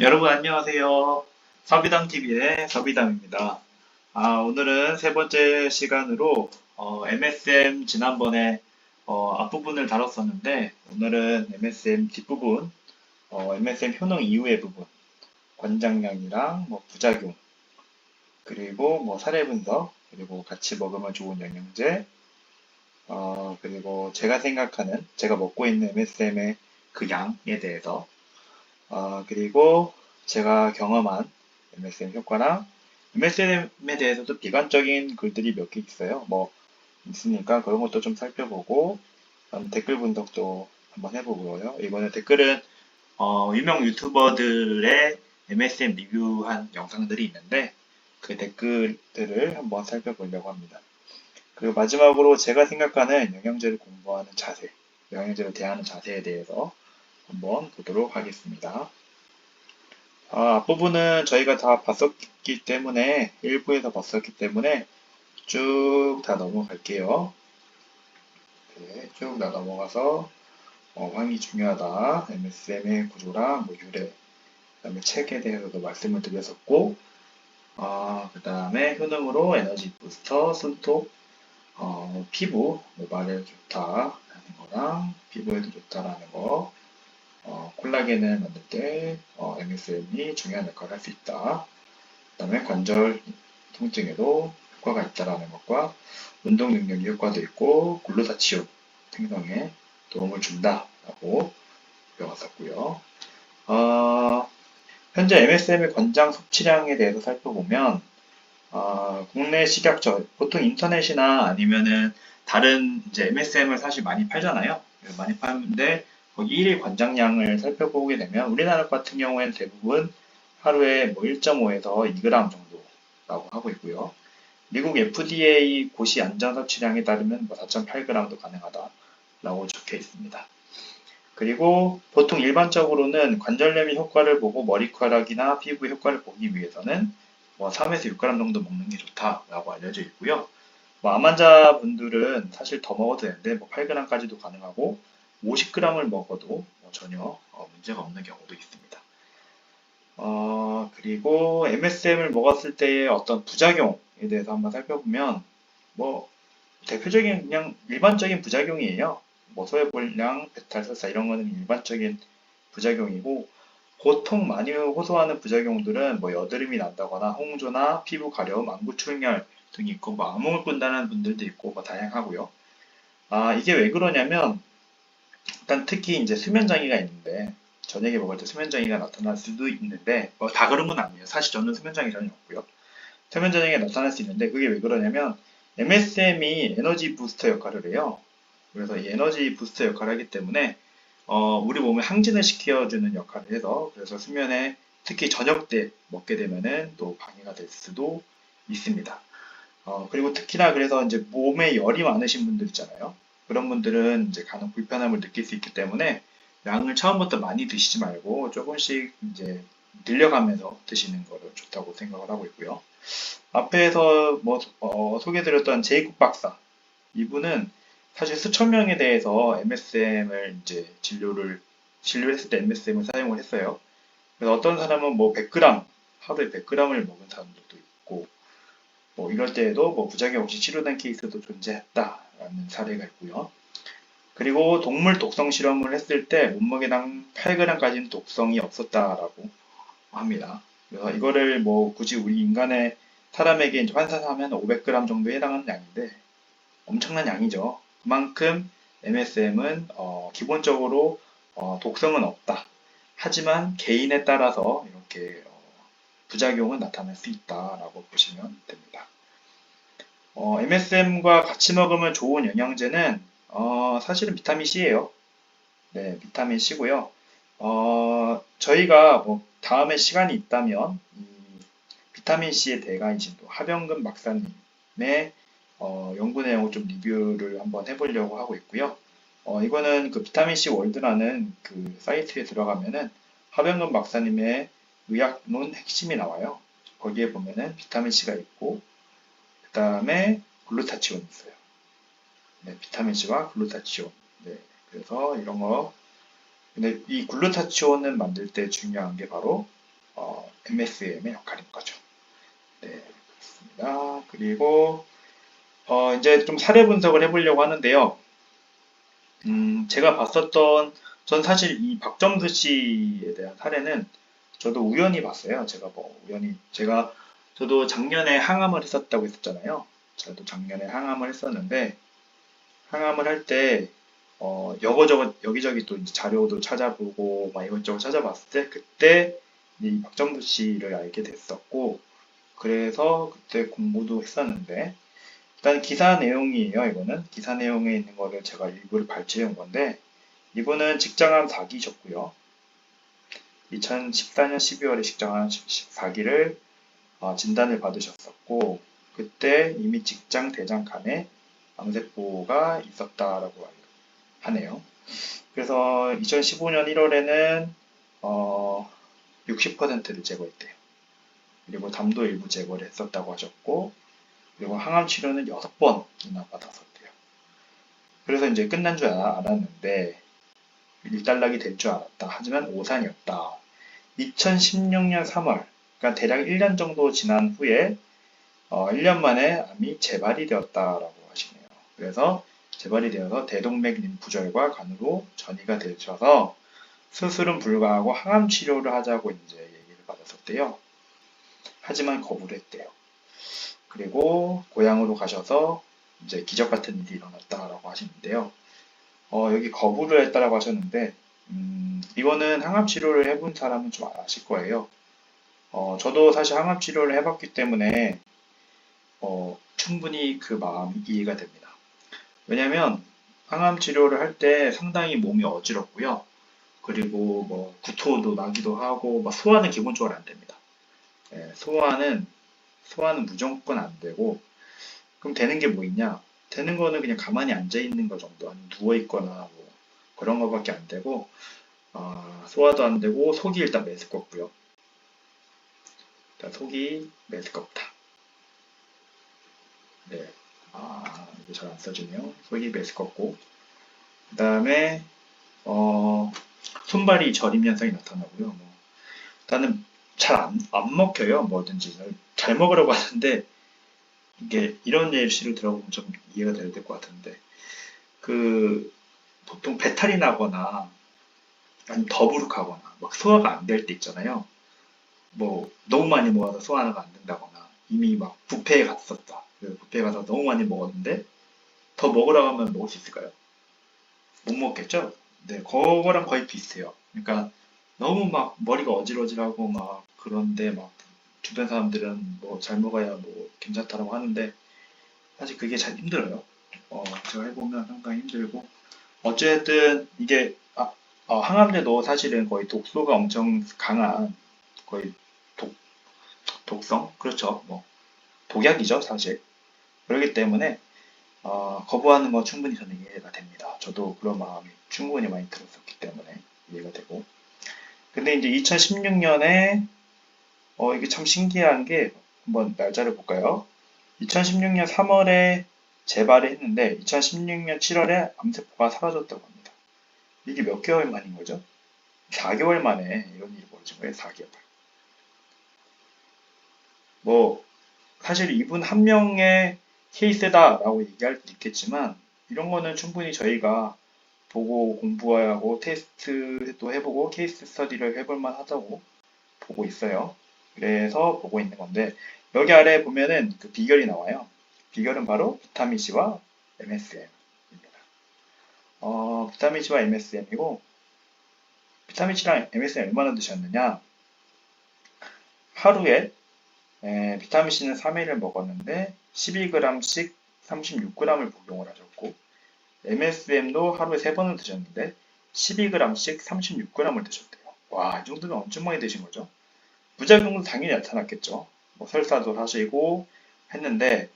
여러분 안녕하세요. 서비담TV의 서비담입니다. 오늘은 세 번째 시간으로 MSM 지난번에 앞부분을 다뤘었는데 오늘은 MSM 뒷부분, MSM 효능 이후의 부분, 권장량이랑 뭐 부작용, 그리고 뭐 사례 분석, 그리고 같이 먹으면 좋은 영양제, 그리고 제가 먹고 있는 MSM의 그 양에 대해서 그리고 제가 경험한 MSM 효과랑 MSM에 대해서도 비관적인 글들이 몇 개 있어요. 뭐 있으니까 그런 것도 좀 살펴보고 댓글 분석도 한번 해보고요. 이번에 댓글은 유명 유튜버들의 MSM 리뷰한 영상들이 있는데 그 댓글들을 한번 살펴보려고 합니다. 그리고 마지막으로 제가 생각하는 영양제를 공부하는 자세, 영양제를 대하는 자세에 대해서 한번 보도록 하겠습니다. 앞부분은 저희가 다 봤었기 때문에, 일부에서 봤었기 때문에 쭉 다 넘어갈게요. 네, 쭉 다 넘어가서, 황이 중요하다. MSM의 구조랑 뭐 유래, 그 다음에 책에 대해서도 말씀을 드렸었고, 그 다음에 효능으로 에너지 부스터, 손톱, 피부, 모발에 좋다라는 거랑, 피부에도 좋다라는 거, 콜라겐을 만들 때 MSM이 중요한 역할을 할 수 있다. 그다음에 관절 통증에도 효과가 있다라는 것과 운동 능력이 효과도 있고 글루타치온 생성에 도움을 준다라고 배웠었고요. 어, 현재 MSM의 권장 섭취량에 대해서 살펴보면 국내 식약처 보통 인터넷이나 아니면은 다른 이제 MSM을 사실 많이 팔잖아요. 많이 파는데 거기 1일 권장량을 살펴보게 되면 우리나라 같은 경우에는 대부분 하루에 뭐 1.5에서 2g 정도라고 하고 있고요. 미국 FDA 고시 안전 섭취량에 따르면 뭐 4.8g도 가능하다라고 적혀 있습니다. 그리고 보통 일반적으로는 관절염이 효과를 보고 머리카락이나 피부 효과를 보기 위해서는 뭐 3에서 6g 정도 먹는 게 좋다라고 알려져 있고요. 뭐 암 환자분들은 사실 더 먹어도 되는데 뭐 8g까지도 가능하고 50g을 먹어도 뭐 전혀 문제가 없는 경우도 있습니다. 그리고 MSM을 먹었을 때의 어떤 부작용에 대해서 한번 살펴보면 뭐 대표적인 그냥 일반적인 부작용이에요. 뭐 소화불량, 배탈, 설사 이런 거는 일반적인 부작용이고 보통 많이 호소하는 부작용들은 뭐 여드름이 난다거나 홍조나 피부 가려움, 안구출혈 등이 있고 뭐 악몽을 꾼다는 분들도 있고 뭐 다양하고요. 이게 왜 그러냐면 일단 특히 이제 수면 장애가 있는데 저녁에 먹을 때 수면 장애가 나타날 수도 있는데 뭐 다 그런 건 아니에요. 사실 저는 수면 장애 전혀 없고요. 수면 장애가 나타날 수 있는데 그게 왜 그러냐면 MSM이 에너지 부스터 역할을 해요. 그래서 이 에너지 부스터 역할을 하기 때문에 우리 몸을 항진을 시켜주는 역할을 해서 그래서 수면에 특히 저녁 때 먹게 되면은 또 방해가 될 수도 있습니다. 그리고 특히나 그래서 이제 몸에 열이 많으신 분들 있잖아요. 그런 분들은 이제 간혹 불편함을 느낄 수 있기 때문에 양을 처음부터 많이 드시지 말고 조금씩 이제 늘려가면서 드시는 거를 좋다고 생각을 하고 있고요. 앞에서 뭐 소개드렸던 제이콥 박사 이분은 사실 수천 명에 대해서 MSM을 이제 진료했을 때 MSM을 사용을 했어요. 그래서 어떤 사람은 뭐 100g 하루에 100g을 먹은 사람들도 있고 뭐 이럴 때에도 뭐 부작용 없이 치료된 케이스도 존재했다라는 사례가 있고요. 그리고 동물 독성 실험을 했을 때 몸무게당 8g까지는 독성이 없었다라고 합니다. 그래서 이거를 뭐 굳이 우리 인간의 사람에게 이제 환산하면 500g 정도에 해당하는 양인데 엄청난 양이죠. 그만큼 MSM은 기본적으로 독성은 없다. 하지만 개인에 따라서 이렇게 부작용은 나타날 수 있다라고 보시면 됩니다. MSM과 같이 먹으면 좋은 영양제는 사실은 비타민 C예요. 네, 비타민 C고요. 저희가 뭐 다음에 시간이 있다면 이 비타민 C에 대가이신 또 하병근 박사님의 연구 내용을 좀 리뷰를 한번 해보려고 하고 있고요. 이거는 그 비타민 C 월드라는 그 사이트에 들어가면은 하병근 박사님의 의학론 핵심이 나와요. 거기에 보면은 비타민 C가 있고 그 다음에 글루타치온이 있어요. 네, 비타민 C와 글루타치온. 네, 그래서 이런 거. 근데 이 글루타치온을 만들 때 중요한 게 바로 MSM의 역할인 거죠. 네, 그렇습니다. 그리고 이제 좀 사례 분석을 해보려고 하는데요. 제가 봤었던, 전 사실 이 박점수 씨에 대한 사례는 저도 우연히 봤어요. 제가 뭐 우연히 저도 작년에 항암을 했었다고 했었잖아요. 저도 작년에 항암을 했었는데 항암을 할 때 여기저기 또 이제 자료도 찾아보고 막 이것저것 찾아봤을 때 그때 이 박정수 씨를 알게 됐었고 그래서 그때 공부도 했었는데 일단 기사 내용이에요. 이거는 기사 내용에 있는 거를 제가 일부를 발췌해 온 건데 이분은 직장암 4기셨고요. 2014년 12월에 직장암 4기를 진단을 받으셨었고 그때 이미 직장 대장간에 암세포가 있었다라고 하네요. 그래서 2015년 1월에는 60%를 제거했대요. 그리고 담도 일부 제거를 했었다고 하셨고 그리고 항암 치료는 6번이나 받았었대요. 그래서 이제 끝난 줄 알았는데 일단락이 될 줄 알았다. 하지만 오산이었다. 2016년 3월, 그러니까 대략 1년 정도 지난 후에 1년 만에 암이 재발이 되었다라고 하시네요. 그래서 재발이 되어서 대동맥 림프절과 간으로 전이가 되셔서 수술은 불가하고 항암 치료를 하자고 이제 얘기를 받았었대요. 하지만 거부를 했대요. 그리고 고향으로 가셔서 이제 기적 같은 일이 일어났다라고 하시는데요. 여기 거부를 했다라고 하셨는데, 이거는 항암 치료를 해본 사람은 좀 아실 거예요. 저도 사실 항암 치료를 해봤기 때문에 충분히 그 마음이 이해가 됩니다. 왜냐면 항암 치료를 할 때 상당히 몸이 어지럽고요. 그리고 뭐 구토도 나기도 하고 막 소화는 기본적으로 안 됩니다. 예, 소화는 무조건 안 되고 그럼 되는 게 뭐 있냐? 되는 거는 그냥 가만히 앉아 있는 거 정도, 아니면 누워 있거나 뭐 그런 거밖에 안 되고 소화도 안 되고 속이 일단 메스껍고요. 일단 속이 메스껍다. 네. 이거 잘 안 써지네요. 속이 메스껍고 그 다음에 손발이 저림 현상이 나타나고요. 뭐, 일단은 잘 안 먹혀요. 뭐든지 잘 먹으려고 하는데 이게 이런 예시를 들어보면 좀 이해가 될 것 같은데 그 보통 배탈이 나거나 아니면 더부룩하거나 막 소화가 안 될 때 있잖아요. 뭐 너무 많이 먹어서 소화가 안 된다거나 이미 막 뷔페에 갔었다. 그래서 뷔페에 가서 너무 많이 먹었는데 더 먹으라고 하면 먹을 수 있을까요? 못 먹겠죠? 네, 그거랑 거의 비슷해요. 그러니까 너무 막 머리가 어질어질하고 막 그런데 막 주변 사람들은 뭐 잘 먹어야 뭐 괜찮다라고 하는데 사실 그게 잘 힘들어요. 제가 해보면 상당히 힘들고 어쨌든 이게 항암제도 사실은 거의 독소가 엄청 강한 거의 독, 독성 그렇죠. 뭐 독약이죠 사실. 그렇기 때문에 거부하는 거 충분히 저는 이해가 됩니다. 저도 그런 마음이 충분히 많이 들었었기 때문에 이해가 되고. 근데 이제 2016년에 이게 참 신기한 게 한번 날짜를 볼까요? 2016년 3월에 재발을 했는데 2016년 7월에 암세포가 사라졌다고 합니다. 이게 몇 개월 만인 거죠? 4개월 만에 이런 일이 벌어진 거예요. 4개월. 뭐 사실 이분 한 명의 케이스다라고 얘기할 수 있겠지만 이런 거는 충분히 저희가 보고 공부하고 테스트도 해보고 케이스 스터디를 해볼 만하다고 보고 있어요. 그래서 보고 있는 건데 여기 아래 보면은 그 비결이 나와요. 비결은 바로 비타민C와 MSM입니다. 비타민C와 MSM이고 비타민C랑 MSM 얼마나 드셨느냐? 하루에 비타민C는 3일을 먹었는데 12g씩 36g을 복용을 하셨고 MSM도 하루에 3번을 드셨는데 12g씩 36g을 드셨대요. 와, 이 정도면 엄청 많이 드신 거죠. 부작용도 당연히 나타났겠죠. 뭐 설사도 하시고 했는데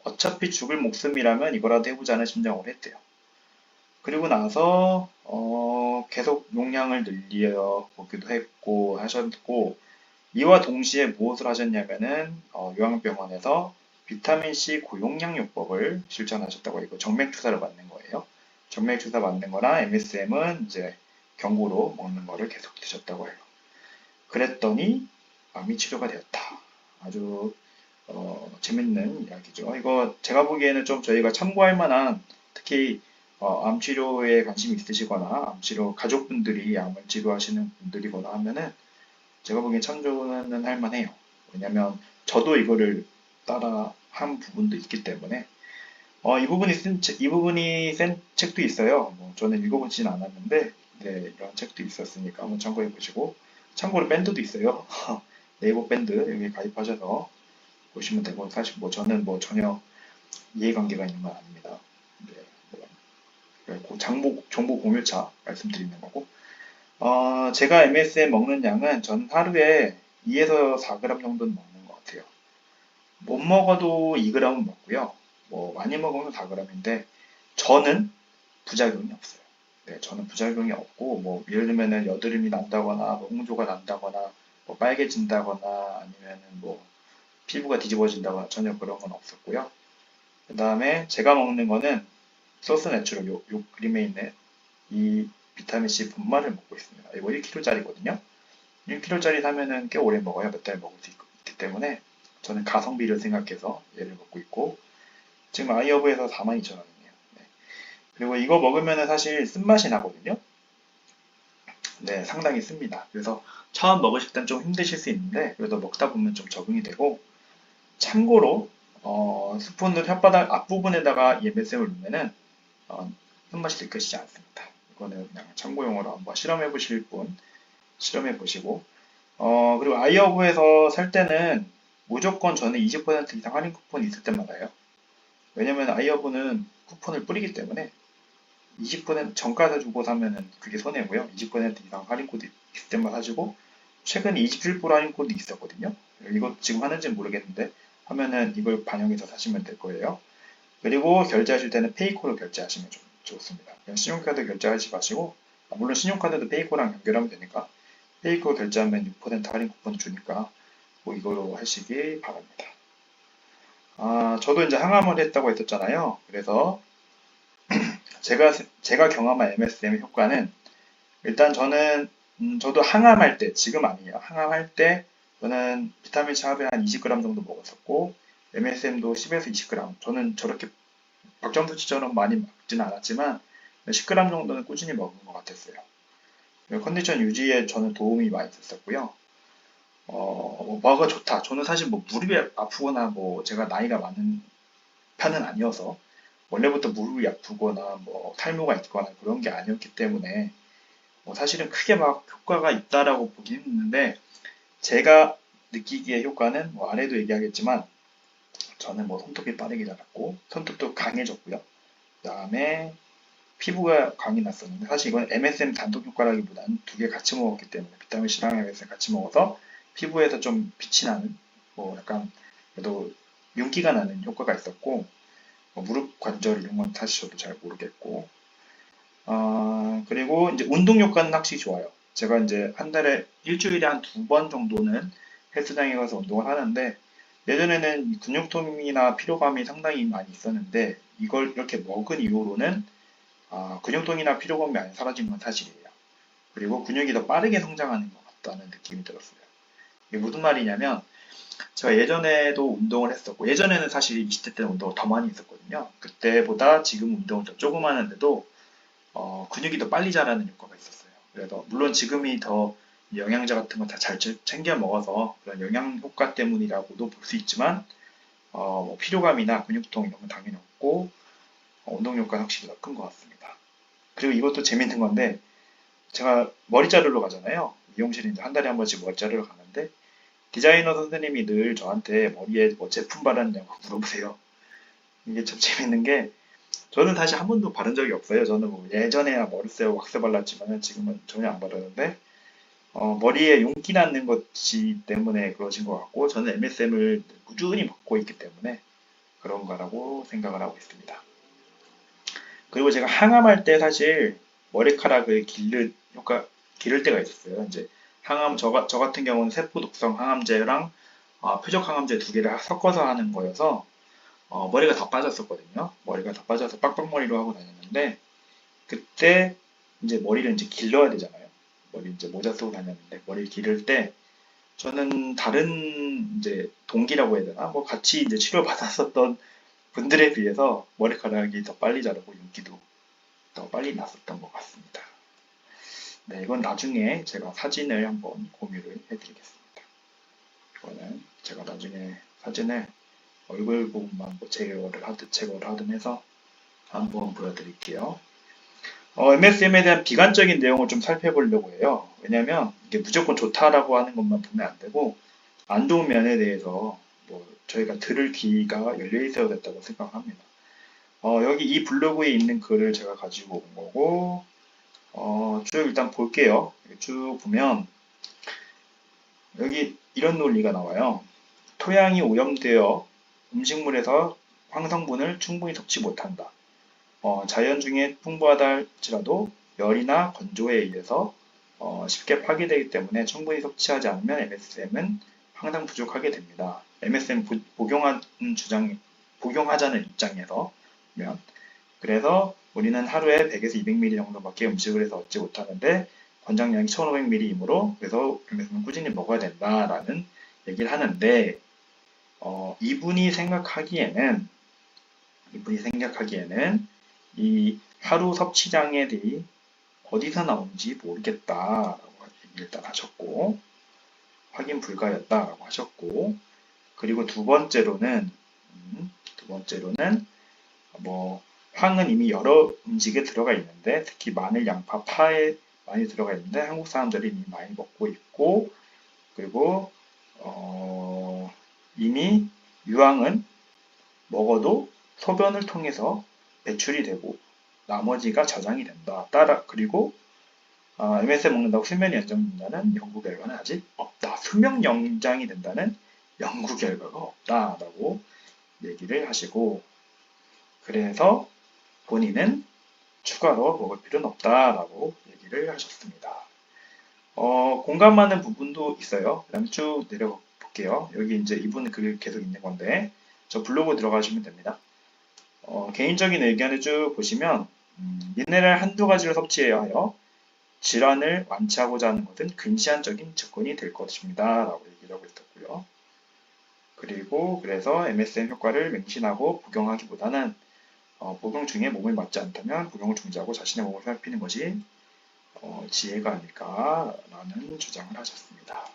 어차피 죽을 목숨이라면 이거라도 해보자는 심정으로 했대요. 그리고 나서 계속 용량을 늘려 보기도 했고 하셨고 이와 동시에 무엇을 하셨냐면은 요양병원에서 비타민C 고용량요법을 실천하셨다고 해요. 정맥 주사를 맞는 거예요. 정맥 주사 맞는 거나 MSM은 이제 경구로 먹는 거를 계속 드셨다고 해요. 그랬더니 암이 치료가 되었다. 아주 재밌는 이야기죠. 이거 제가 보기에는 좀 저희가 참고할 만한, 특히 암 치료에 관심이 있으시거나 암 치료 가족분들이 암을 치료하시는 분들이거나 하면은 제가 보기엔 참조는 할 만해요. 왜냐면 저도 이거를 따라 한 부분도 있기 때문에 이 부분이 센 책도 있어요. 뭐 저는 읽어보지는 않았는데 네, 이런 책도 있었으니까 한번 참고해 보시고, 참고로 밴드도 있어요. 네이버 밴드 여기 가입하셔서 보시면 되고, 사실 뭐 저는 뭐 전혀 이해관계가 있는 건 아닙니다. 네, 뭐, 그 정보 공유차 말씀드리는 거고, 제가 MSM 먹는 양은 전 하루에 2에서 4g 정도는 먹는 것 같아요. 못 먹어도 2g은 먹고요. 뭐 많이 먹으면 4g인데 저는 부작용이 없어요. 네, 저는 부작용이 없고, 뭐 예를 들면은 여드름이 난다거나 뭐 홍조가 난다거나 뭐 빨개진다거나 아니면은 뭐 피부가 뒤집어진다거나 전혀 그런 건 없었고요. 그 다음에 제가 먹는 거는 소스 내추럴, 요 그림에 있는 이 비타민C 분말을 먹고 있습니다. 이거 1kg짜리거든요. 1kg짜리 사면은 꽤 오래 먹어요. 몇 달 먹을 수 있기 때문에 저는 가성비를 생각해서 얘를 먹고 있고, 지금 아이허브에서 42,000원이에요. 네. 그리고 이거 먹으면은 사실 쓴맛이 나거든요. 네, 상당히 씁니다. 그래서 처음 먹으실 땐 좀 힘드실 수 있는데 그래도 먹다 보면 좀 적응이 되고, 참고로 스푼을 혓바닥 앞부분에다가 이 MSM을 넣으면은 손맛이 느껴지지 않습니다. 이거는 그냥 참고용으로 한번 실험해 보실 분 실험해 보시고, 그리고 아이허브에서 살 때는 무조건 저는 20% 이상 할인 쿠폰이 있을 때마다요. 왜냐면 아이허브는 쿠폰을 뿌리기 때문에 20% 정가에서 주고 사면은 그게 손해고요. 20% 이상 할인 코드 있을 때만 사시고, 최근에 27% 할인 코드 있었거든요. 이거 지금 하는지는 모르겠는데 하면은 이걸 반영해서 사시면 될 거예요. 그리고 결제하실 때는 페이코로 결제하시면 좀 좋습니다. 그냥 신용카드 결제하지 마시고, 물론 신용카드도 페이코랑 연결하면 되니까 페이코 결제하면 6% 할인 쿠폰 주니까 뭐 이거로 하시기 바랍니다. 저도 이제 항암을 했다고 했었잖아요. 그래서 제가 경험한 MSM 효과는, 일단 저도 항암할 때, 지금 아니에요. 항암할 때 저는 비타민C 하루에 한 20g 정도 먹었었고, MSM도 10에서 20g. 저는 저렇게 박정수 씨처럼 많이 먹지는 않았지만 10g 정도는 꾸준히 먹은 것 같았어요. 컨디션 유지에 저는 도움이 많이 됐었고요. 뭐가 좋다. 저는 사실 뭐 무릎이 아프거나 뭐 제가 나이가 많은 편은 아니어서 원래부터 무릎이 아프거나 뭐 탈모가 있거나 그런 게 아니었기 때문에 뭐 사실은 크게 막 효과가 있다라고 보긴 했는데, 제가 느끼기에 효과는 뭐 아래도 얘기하겠지만 저는 뭐 손톱이 빠르게 자랐고 손톱도 강해졌고요. 그 다음에 피부가 광이 났었는데, 사실 이건 MSM 단독 효과라기보다는 두 개 같이 먹었기 때문에 비타민C랑 MSM 같이 먹어서 피부에서 좀 빛이 나는, 뭐 약간 그래도 윤기가 나는 효과가 있었고, 뭐 무릎 관절 이런 건 사실 저도 잘 모르겠고, 그리고 이제 운동 효과는 확실히 좋아요. 제가 이제 한 달에 일주일에 한 두 번 정도는 헬스장에 가서 운동을 하는데, 예전에는 근육통이나 피로감이 상당히 많이 있었는데 이걸 이렇게 먹은 이후로는 근육통이나 피로감이 많이 사라진 건 사실이에요. 그리고 근육이 더 빠르게 성장하는 것 같다는 느낌이 들었어요. 이게 무슨 말이냐면, 제가 예전에도 운동을 했었고, 예전에는 사실 20대 때는 운동을 더 많이 했었거든요. 그때보다 지금 운동을 더 조금 하는데도 근육이 더 빨리 자라는 효과가 있었어요. 그래서 물론 지금이 더 영양제 같은 거 다 잘 챙겨 먹어서 그런 영양 효과 때문이라고도 볼 수 있지만, 뭐 피로감이나 근육통 이런 건 당연히 없고, 운동 효과는 확실히 더 큰 것 같습니다. 그리고 이것도 재밌는 건데, 제가 머리 자르러 가잖아요. 미용실에 이제 한 달에 한 번씩 머리 자르러 가는데, 디자이너 선생님이 늘 저한테 머리에 뭐 제품 바르느냐고 물어보세요. 이게 참 재밌는 게, 저는 사실 한 번도 바른 적이 없어요. 저는 뭐 예전에야 머리띠에 왁스 발랐지만 지금은 전혀 안 바르는데, 머리에 윤기 나는 것이 때문에 그러신 것 같고, 저는 MSM을 꾸준히 먹고 있기 때문에 그런 거라고 생각을 하고 있습니다. 그리고 제가 항암할 때 사실 머리카락을 기를 때가 있었어요. 이제 저 같은 경우는 세포 독성 항암제랑 표적 항암제 두 개를 섞어서 하는 거여서 머리가 다 빠졌었거든요. 머리가 다 빠져서 빡빡머리로 하고 다녔는데, 그때 이제 머리를 이제 길러야 되잖아요. 머리 이제 모자 쓰고 다녔는데 머리를 기를 때 저는 다른 이제 동기라고 해야 되나? 뭐 같이 이제 치료 받았었던 분들에 비해서 머리카락이 더 빨리 자라고 윤기도 더 빨리 났었던 것 같습니다. 네, 이건 나중에 제가 사진을 한번 공유를 해드리겠습니다. 이거는 제가 나중에 사진을 얼굴 부분만 뭐 제거를 하든 해서 한번 보여드릴게요. MSM에 대한 비관적인 내용을 좀 살펴보려고 해요. 왜냐면 이게 무조건 좋다라고 하는 것만 보면 안 되고 안 좋은 면에 대해서 뭐 저희가 들을 귀가 열려 있어야 됐다고 생각합니다. 여기 이 블로그에 있는 글을 제가 가지고 온 거고 쭉 일단 볼게요. 쭉 보면 여기 이런 논리가 나와요. 토양이 오염되어 음식물에서 황성분을 충분히 섭취 못한다. 자연 중에 풍부하다 할지라도 열이나 건조에 의해서 쉽게 파괴되기 때문에 충분히 섭취하지 않으면 MSM은 항상 부족하게 됩니다. MSM 복용하자는 입장에서 그래서 우리는 하루에 100에서 200ml 정도밖에 음식을 해서 얻지 못하는데 권장량이 1500ml이므로 그래서 MSM은 꾸준히 먹어야 된다라는 얘기를 하는데 이분이 생각하기에는 이 하루 섭취량이 어디서 나온지 모르겠다라고 일단 하셨고 확인 불가였다라고 하셨고 그리고 두 번째로는 뭐 황은 이미 여러 음식에 들어가 있는데 특히 마늘, 양파, 파에 많이 들어가 있는데 한국 사람들이 이미 많이 먹고 있고 그리고 이미 유황은 먹어도 소변을 통해서 배출이 되고 나머지가 저장이 된다. 그리고 MSM 먹는다고 수면 연장된다는 연구 결과는 아직 없다. 수면 연장이 된다는 연구 결과가 없다라고 얘기를 하시고 그래서 본인은 추가로 먹을 필요는 없다라고 얘기를 하셨습니다. 공감하는 부분도 있어요. 그 다음에 쭉 내려볼게요. 여기 이제 이분 글 계속 있는 건데 저 블로그 들어가시면 됩니다. 개인적인 의견을 쭉 보시면 미네랄 한두 가지를 섭취해야 하여 질환을 완치하고자 하는 것은 근시안적인 접근이 될 것입니다. 라고 얘기를 하고 있었고요. 그리고 그래서 MSM 효과를 맹신하고 복용하기보다는 복용 중에 몸에 맞지 않다면 복용을 중지하고 자신의 몸을 살피는 것이 지혜가 아닐까라는 주장을 하셨습니다.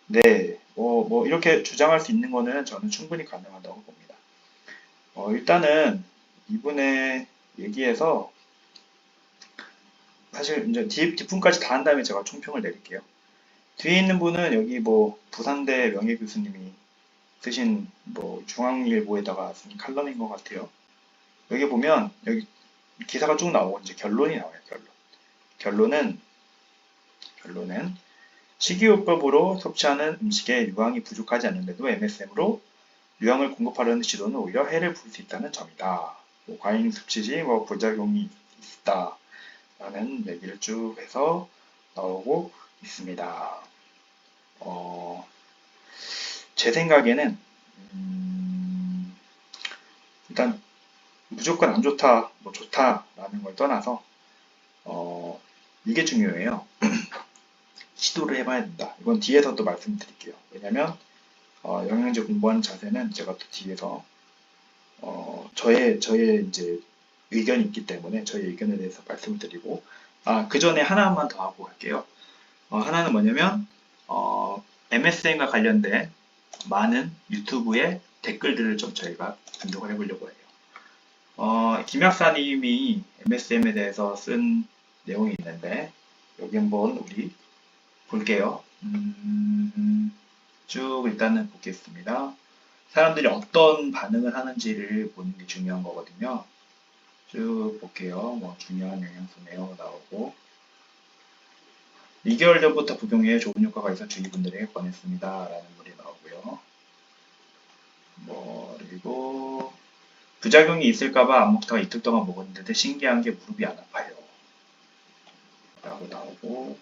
네, 뭐 이렇게 주장할 수 있는 거는 저는 충분히 가능하다고 봅니다. 일단은 이분의 얘기에서 사실 이제 뒷분까지 다 한 다음에 제가 총평을 내릴게요. 뒤에 있는 분은 여기 뭐 부산대 명예 교수님이 쓰신 뭐 중앙일보에다가 쓴 칼럼인 것 같아요. 여기 보면 여기 기사가 쭉 나오고 이제 결론이 나와요. 결론은 식이요법으로 섭취하는 음식에 유황이 부족하지 않는데도 MSM으로 유황을 공급하려는 시도는 오히려 해를 부를 수 있다는 점이다. 뭐 과잉 섭취 시 뭐 부작용이 있다라는 얘기를 쭉 해서 나오고 있습니다. 제 생각에는 일단 무조건 안 좋다, 뭐 좋다라는 걸 떠나서 이게 중요해요. 시도를 해봐야 된다. 이건 뒤에서 또 말씀드릴게요. 왜냐면 영양제 공부하는 자세는 제가 또 뒤에서 저의 이제 의견이 있기 때문에 저의 의견에 대해서 말씀을 드리고 그 전에 하나만 더 하고 갈게요. 하나는 뭐냐면 MSM과 관련된 많은 유튜브의 댓글들을 좀 저희가 분석을 해보려고 해요. 김 약사님이 MSM에 대해서 쓴 내용이 있는데 여기 한번 우리 볼게요. 쭉 일단은 보겠습니다. 사람들이 어떤 반응을 하는지를 보는 게 중요한 거거든요. 쭉 볼게요. 뭐 중요한 영양소네요 나오고 2개월 전부터 복용해 좋은 효과가 있어 주위 분들에게 권했습니다. 라는 글이 나오고요. 그리고 부작용이 있을까봐 안 먹다가 이틀 동안 먹었는데 신기한 게 무릎이 안 아파요. 라고 나오고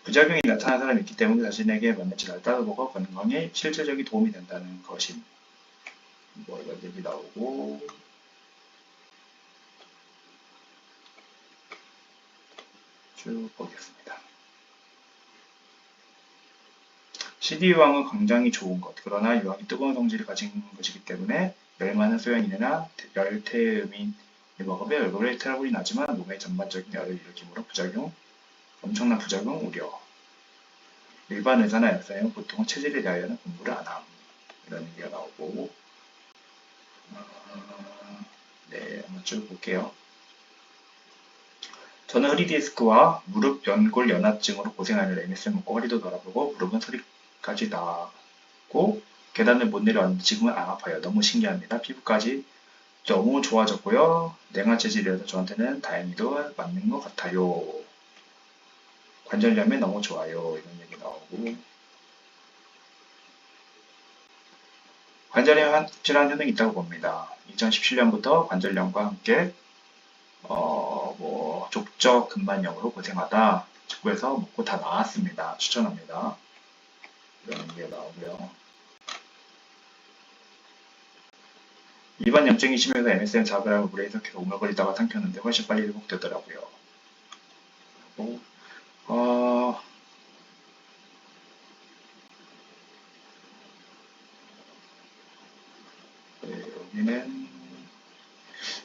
부작용이 나타나는 사람이 있기 때문에 자신에게 맞는 치료를 따라보고 건강에 실질적인 도움이 된다는 것임. 이런 얘기 나오고 쭉 보겠습니다. CD유황은 굉장히 좋은 것. 그러나 유황이 뜨거운 성질을 가진 것이기 때문에 열 많은 소연이나 열태음인을 먹으면 얼굴에 트러블이 나지만 몸에 전반적인 열을 일으키므로 엄청난 부작용 우려. 일반 의사나 약사는 보통은 체질에 대하여는 공부를 안 함. 이런 얘기가 나오고, 네, 한번 쭉 볼게요. 저는 허리디스크와 무릎 연골 연화증으로 고생하는 MS를 먹고 허리도 돌아보고 무릎은 소리까지 나고 계단을 못 내려왔는데 지금은 안 아파요. 너무 신기합니다. 피부까지 너무 좋아졌고요. 냉한 체질이라서 저한테는 다행히도 맞는 것 같아요. 관절염에 너무 좋아요. 이런 얘기 나오고 관절염 질환 효능이 있다고 봅니다. 2017년부터 관절염과 함께 족저 근만염으로 고생하다 직구해서 먹고 다 나았습니다. 추천합니다. 이런 게 나오고요. 일반 염증이 심해서 MSM 잡으라고 물에 해석해서 오물거리다가 삼켰는데 훨씬 빨리 회복되더라고요. 그리고 네, 여기는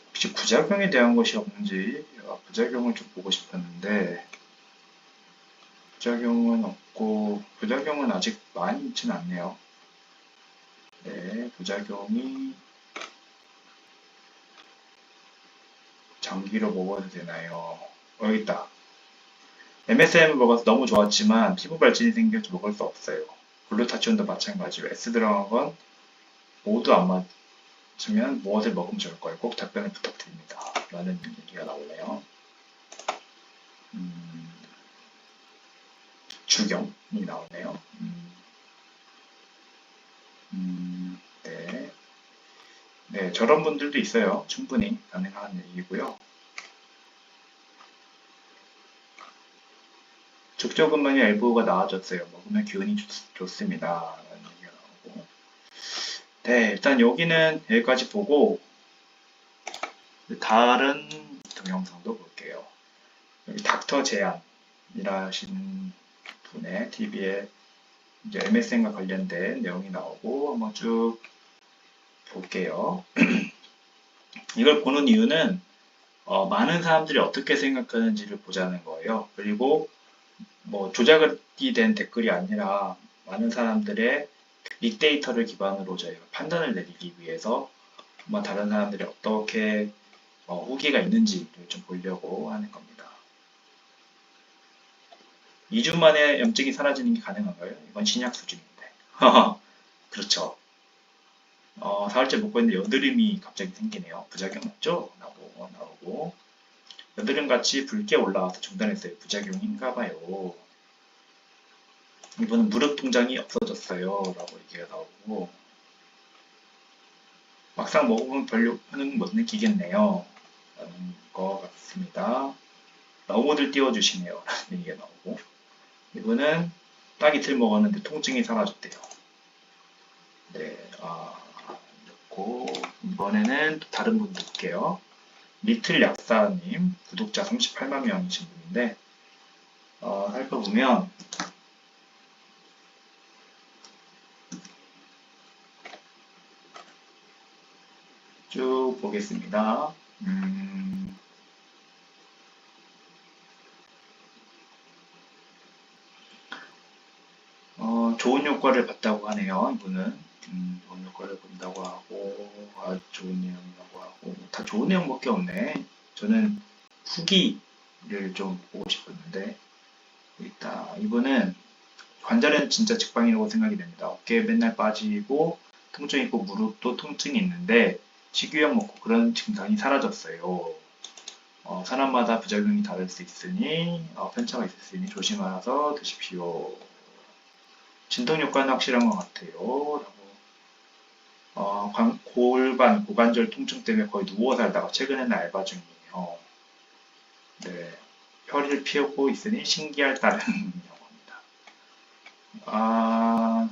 혹시 부작용에 대한 것이 없는지 부작용을 좀 보고 싶었는데 부작용은 없고 부작용은 아직 많이 있지는 않네요. 네, 부작용이 장기로 먹어도 되나요? 여기 있다. MSM을 먹어서 너무 좋았지만 피부 발진이 생겨서 먹을 수 없어요. 글루타치온도 마찬가지로 S 들어간 건 모두 안 맞으면 무엇을 먹으면 좋을까요? 꼭 답변을 부탁드립니다. 라는 얘기가 나오네요. 주경이 나오네요. 네. 네, 저런 분들도 있어요. 충분히 가능한 얘기고요. 족저근만이 엘보가 나아졌어요. 먹으면 기운이 좋습니다. 라는 얘기가 나오고. 네, 일단 여기는 여기까지 보고 다른 동영상도 볼게요. 여기 닥터 제안이라 하시는 분의 TV에 이제 MSN과 관련된 내용이 나오고 한번 쭉 볼게요. 이걸 보는 이유는 많은 사람들이 어떻게 생각하는지를 보자는 거예요. 그리고 뭐 조작이 된 댓글이 아니라 많은 사람들의 빅데이터를 기반으로 저희가 판단을 내리기 위해서 아마 다른 사람들이 어떻게 후기가 있는지를 좀 보려고 하는 겁니다. 2주 만에 염증이 사라지는 게 가능한가요? 이건 신약 수준인데. 그렇죠. 사흘째 먹고 있는데 여드름이 갑자기 생기네요. 부작용 없죠? 나오고. 여드름 같이 붉게 올라와서 중단했어요. 부작용인가 봐요. 이분은 무릎 통장이 없어졌어요. 라고 얘기가 나오고. 막상 먹으면 별로 효능 못 느끼겠네요. 라는 것 같습니다. 너무들 띄워주시네요. 라는 얘기가 나오고. 이분은 딱 이틀 먹었는데 통증이 사라졌대요. 네, 그렇고 이번에는 또 다른 분 볼게요. 리틀 약사님, 구독자 38만 명이신 분인데 살펴보면 쭉 보겠습니다. 좋은 효과를 봤다고 하네요. 이분은 좋은 효과를 본다고 하고 좋은 내용이라고 하고 다 좋은 내용밖에 없네. 저는 후기를 좀 보고 싶었는데 일단 이분은 관절은 진짜 직방이라고 생각이 됩니다. 어깨 맨날 빠지고 통증이 있고 무릎도 통증이 있는데 식이요약 먹고 그런 증상이 사라졌어요. 사람마다 부작용이 다를 수 있으니 편차가 있을 수 있으니 조심하셔서 드십시오. 진통 효과는 확실한 것 같아요. 골반, 고관절 통증 때문에 거의 누워 살다가 최근에는 알바 중이에요. 네, 혀를 피우고 있으니 신기할 따름이라고 합니다. 아,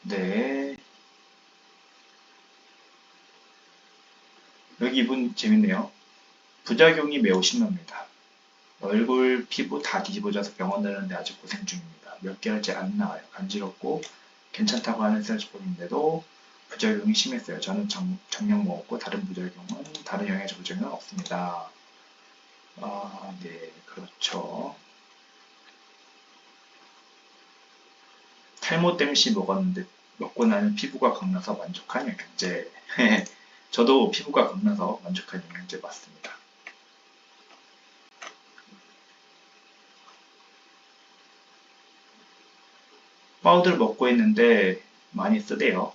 네. 여기 이분 재밌네요. 부작용이 매우 심합니다. 얼굴, 피부 다 뒤집어져서 병원 다녔는데 아직 고생 중입니다. 몇 개월째 안 나와요. 간지럽고 괜찮다고 하는 셀스폼인데도 부작용이 심했어요. 저는 정력 먹었고 다른 영양제 부작용은 없습니다. 네, 그렇죠. 탈모 땜시 먹었는데 먹고 나면 피부가 광나서 만족한 영양제. 저도 피부가 광나서 만족한 영양제 맞습니다. 파우더를 먹고 있는데 많이 쓰대요.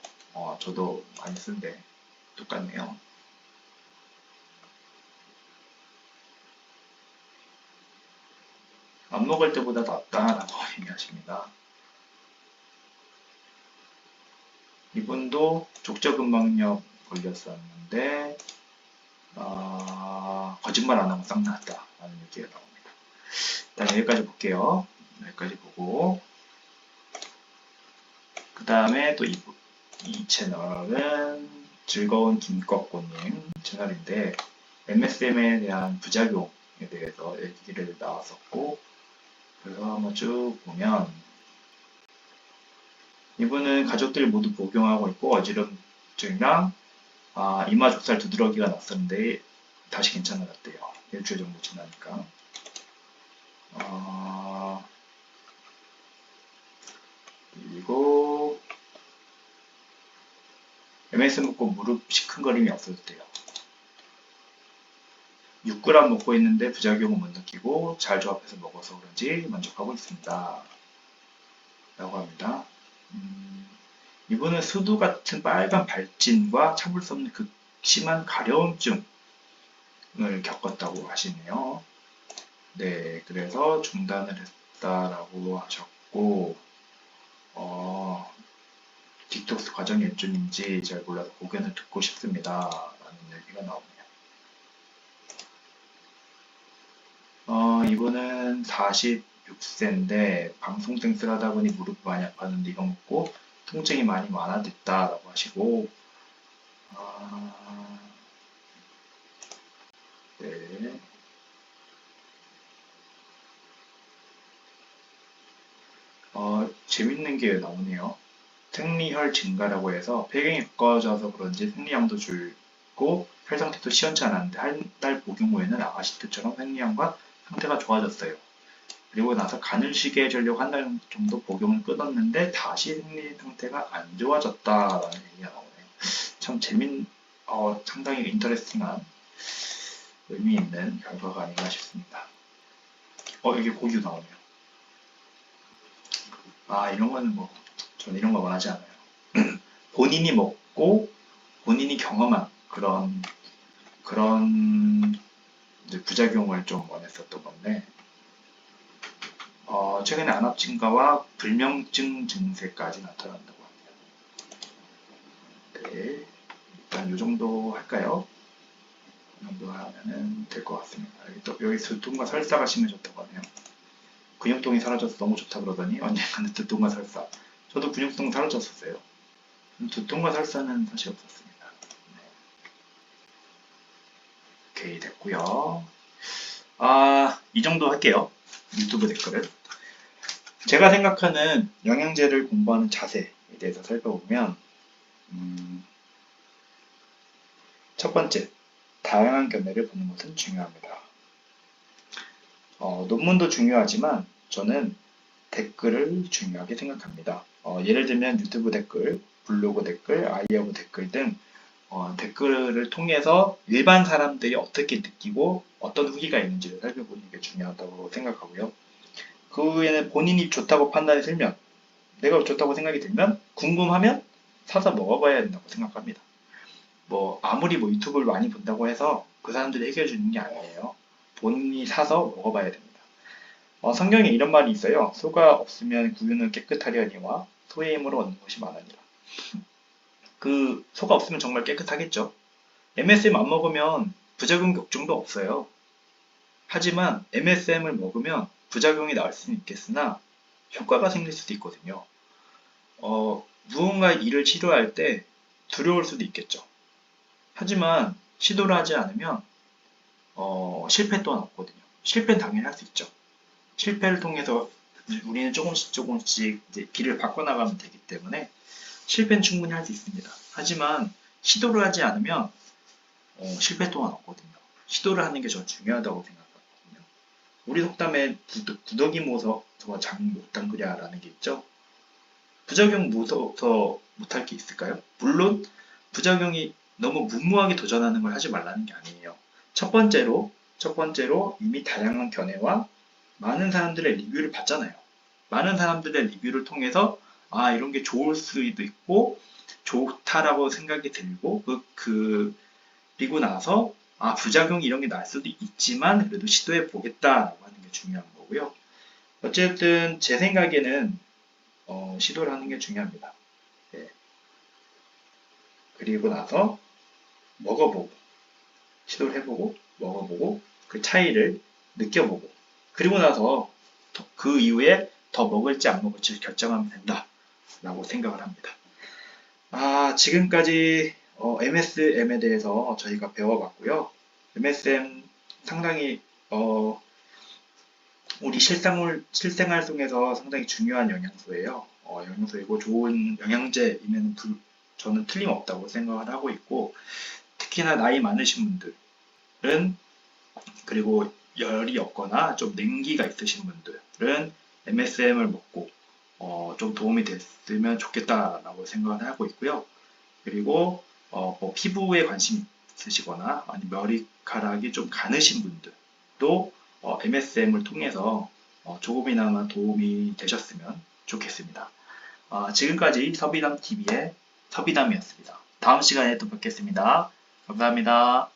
저도 많이 쓴데 똑같네요. 안 먹을 때보다 낫다라고 얘기하십니다. 이분도 족저근막염 걸렸었는데 거짓말 안 하고 싹 나았다 라는 얘기가 나옵니다. 일단 여기까지 볼게요. 여기까지 보고 그 다음에 또 이 채널은 즐거운 김꺾고님 채널인데 MSM에 대한 부작용에 대해서 얘기를 나왔었고 그래서 한번 쭉 보면 이분은 가족들 모두 복용하고 있고 어지럼증이랑 이마 족살 두드러기가 났었는데 다시 괜찮아졌대요. 일주일 정도 지나니까. 그리고 MS 먹고 무릎 시큰거림이 없어졌대요. 6g 먹고 있는데 부작용은 못 느끼고 잘 조합해서 먹어서 그런지 만족하고 있습니다. 라고 합니다. 이분은 수두 같은 빨간 발진과 참을 수 없는 극심한 가려움증을 겪었다고 하시네요. 네, 그래서 중단을 했다라고 하셨고, 디톡스 과정이 일종인지 잘 몰라서 고견을 듣고 싶습니다. 라는 얘기가 나오네요. 이분은 46세인데 방송 땡스를 하다 보니 무릎이 많이 아팠는데 이거 먹고 통증이 많이 완화됐다라고 하시고 네. 재밌는 게 나오네요. 생리혈 증가라고 해서 폐경이 가까워져서 그런지 생리량도 줄고 혈 상태도 시원치 않았는데 한 달 복용 후에는 아가씨트처럼 생리량과 상태가 좋아졌어요. 그리고 나서 간을 쉬게 해주려고 한 달 정도 복용을 끊었는데 다시 생리 상태가 안 좋아졌다라는 얘기가 나오네요. 참 상당히 인터레스팅한 의미 있는 결과가 아닌가 싶습니다. 여기 고유 나오네요. 이런 거는 전 이런 거 원하지 않아요. 본인이 먹고 본인이 경험한 그런 이제 부작용을 좀 원했었던 건데, 최근에 안압 증가와 불면증 증세까지 나타난다고 합니다. 네, 일단 이 정도 할까요? 이 정도 하면은 될 것 같습니다. 여기 두통과 설사가 심해졌다고 하네요. 근육통이 사라져서 너무 좋다 그러더니 언젠가는 두통과 설사. 저도 근육통 사라졌었어요. 두통과 설사는 사실 없었습니다. 네. 오케이, 됐고요. 이 정도 할게요. 유튜브 댓글은. 제가 생각하는 영양제를 공부하는 자세에 대해서 살펴보면 첫 번째, 다양한 견해를 보는 것은 중요합니다. 논문도 중요하지만 저는 댓글을 중요하게 생각합니다. 예를 들면 유튜브 댓글, 블로그 댓글, 아이하고 댓글 등 댓글을 통해서 일반 사람들이 어떻게 느끼고 어떤 후기가 있는지를 살펴보는 게 중요하다고 생각하고요. 그 후에는 본인이 좋다고 판단이 들면, 내가 좋다고 생각이 들면, 궁금하면 사서 먹어봐야 된다고 생각합니다. 아무리 유튜브를 많이 본다고 해서 그 사람들이 해결해 주는 게 아니에요. 본인이 사서 먹어봐야 됩니다. 성경에 이런 말이 있어요. 소가 없으면 구유는 깨끗하려니와 소의 힘으로 얻는 것이 많으니라. 그 소가 없으면 정말 깨끗하겠죠. MSM 안 먹으면 부작용 걱정도 없어요. 하지만 MSM을 먹으면 부작용이 나올 수는 있겠으나 효과가 생길 수도 있거든요. 무언가 일을 치료할 때 두려울 수도 있겠죠. 하지만 시도를 하지 않으면 실패 또한 없거든요. 실패는 당연히 할 수 있죠. 실패를 통해서 우리는 조금씩 이제 길을 바꿔나가면 되기 때문에 실패는 충분히 할 수 있습니다. 하지만 시도를 하지 않으면 실패 또한 없거든요. 시도를 하는 게 저 중요하다고 생각하거든요. 우리 속담에 구더기 무서워서 장 못 담그랴 라는 게 있죠. 부작용 무서워서 못할 게 있을까요? 물론 부작용이 너무 무모하게 도전하는 걸 하지 말라는 게 아니에요. 첫 번째로 이미 다양한 견해와 많은 사람들의 리뷰를 봤잖아요. 많은 사람들의 리뷰를 통해서 아 이런 게 좋을 수도 있고 좋다라고 생각이 들고 그리고 나서 아 부작용이 이런 게 날 수도 있지만 그래도 시도해 보겠다라고 하는 게 중요한 거고요. 어쨌든 제 생각에는 시도를 하는 게 중요합니다. 예. 그리고 나서 먹어보고 시도를 해보고 먹어보고 그 차이를 느껴보고 그리고 나서 그 이후에 더 먹을지 안 먹을지 결정하면 된다라고 생각을 합니다. 지금까지 MSM에 대해서 저희가 배워봤고요. MSM 상당히 우리 실생활 속에서 상당히 중요한 영양소예요. 영양소이고 좋은 영양제임에는 저는 틀림없다고 생각을 하고 있고 특히나 나이 많으신 분들은 그리고 열이 없거나 좀 냉기가 있으신 분들은 MSM을 먹고 좀 도움이 됐으면 좋겠다라고 생각을 하고 있고요. 그리고 뭐 피부에 관심 있으시거나 아니면 머리카락이 좀 가느신 분들도 MSM을 통해서 조금이나마 도움이 되셨으면 좋겠습니다. 지금까지 서비담TV의 서비담이었습니다. 다음 시간에 또 뵙겠습니다. 감사합니다.